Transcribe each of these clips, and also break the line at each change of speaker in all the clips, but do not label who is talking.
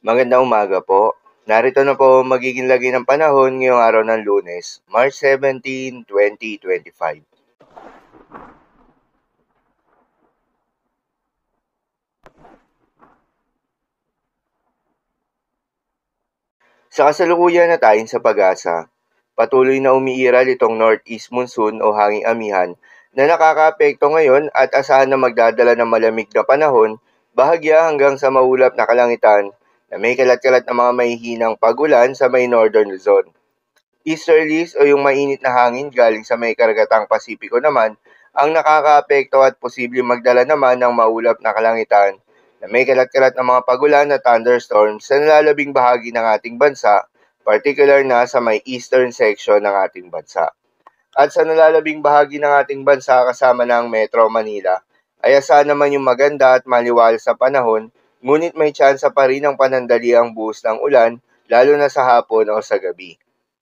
Magandang umaga po. Narito na po ang magiging lagay ng panahon ngayong araw ng Lunes, March 17, 2025. Sa kasalukuyan na tayo sa pag-asa, patuloy na umiiral itong northeast monsoon o hanging amihan na nakakaapekto ngayon at asahan na magdadala ng malamig na panahon, bahagya hanggang sa maulap na kalangitan na may kalat-kalat na mga mahihinang pagulan sa may northern Luzon. Easterlies o yung mainit na hangin galing sa may karagatang Pasipiko naman ang nakakaapekto at posibleng magdala naman ng maulap na kalangitan na may kalat-kalat na mga pagulan at thunderstorms sa nalalabing bahagi ng ating bansa, particular na sa may eastern section ng ating bansa. At sa nalalabing bahagi ng ating bansa kasama ng Metro Manila, ay asahan naman yung maganda at maliwalas sa panahon, ngunit may tsansa pa rin ng panandaliang buhos ng ulan, lalo na sa hapon o sa gabi.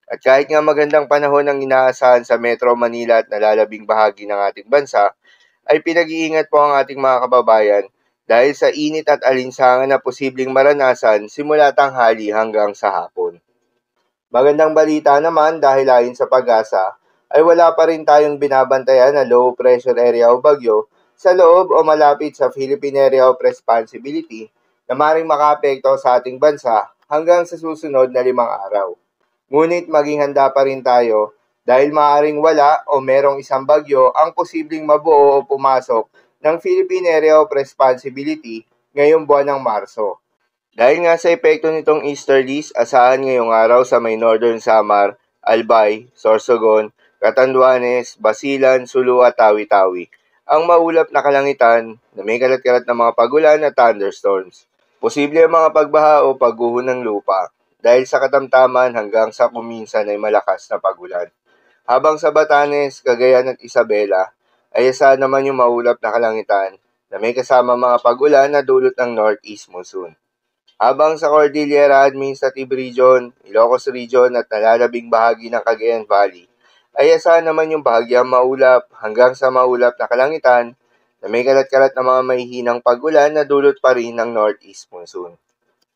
At kahit nga magandang panahon ang inaasahan sa Metro Manila at nalalabing bahagi ng ating bansa, ay pinag-iingat po ang ating mga kababayan dahil sa init at alinsangan na posibleng maranasan simula tanghali hanggang sa hapon. Magandang balita naman dahil ayon sa pag-asa, ay wala pa rin tayong binabantayan na low pressure area o bagyo sa loob o malapit sa Philippine Area of Responsibility na maring makaapekto sa ating bansa hanggang sa susunod na 5 araw. Ngunit maging handa pa rin tayo dahil maaaring wala o merong isang bagyo ang posibleng mabuo o pumasok ng Philippine Area of Responsibility ngayong buwan ng Marso. Dahil nga sa epekto nitong easterlies, asahan ngayong araw sa may Northern Samar, Albay, Sorsogon, Catanduanes, Basilan, Sulu at Tawi-Tawi ang maulap na kalangitan na may kalat-kalat na mga pagulan at thunderstorms. Posible ang mga pagbaha o pagguho ng lupa dahil sa katamtaman hanggang sa kuminsan ay malakas na pagulan. Habang sa Batanes, Cagayan at Isabela ay asahan naman yung maulap na kalangitan na may kasama mga pagulan na dulot ng northeast monsoon. Habang sa Cordillera Administrative Region, Ilocos Region at nalalabing bahagi ng Cagayan Valley, ay asahan naman yung bahagyang maulap hanggang sa maulap na kalangitan na may kalat-kalat na mga mahihinang pagulan na dulot pa rin ng northeast monsoon.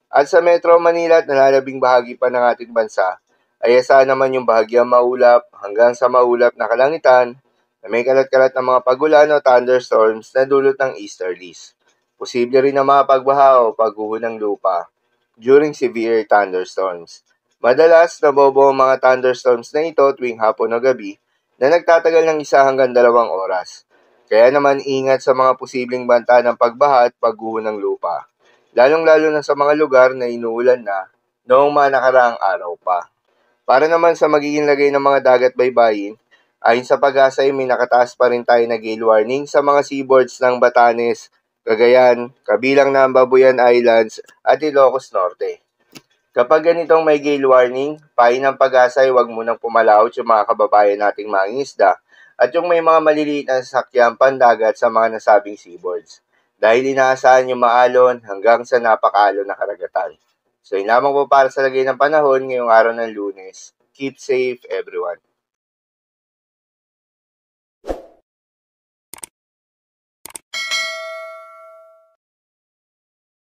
At sa Metro Manila at nalalabing bahagi pa ng ating bansa, ay asahan naman yung bahagyang maulap hanggang sa maulap na kalangitan na may kalat-kalat na mga pagulan o thunderstorms na dulot ng easterlies. Posible rin na mga pagbaha o pagguho ng lupa during severe thunderstorms. Madalas, nabobo ang mga thunderstorms na ito tuwing hapon o gabi na nagtatagal ng 1 hanggang 2 oras. Kaya naman ingat sa mga posibleng banta ng pagbaha at pagguho ng lupa, lalong-lalo na sa mga lugar na inuulan na noong mga nakaraang araw pa. Para naman sa magiging lagay ng mga dagat baybayin, ayon sa pag-asa ay may nakataas pa rin tayo na gale warning sa mga seaboards ng Batanes, Cagayan, kabilang na ang Babuyan Islands at Ilocos Norte. Kapag ganitong may gale warning, payo ng pag-asa ay huwag munang pumalaot yung mga kababayan nating mangingisda at yung may mga maliliit na sasakyan pandagat sa mga nasabing seaboards dahil inaasahan yung maalon hanggang sa napakaalon na karagatan. So yun lamang po para sa lagay ng panahon ngayong araw ng Lunes. Keep safe everyone.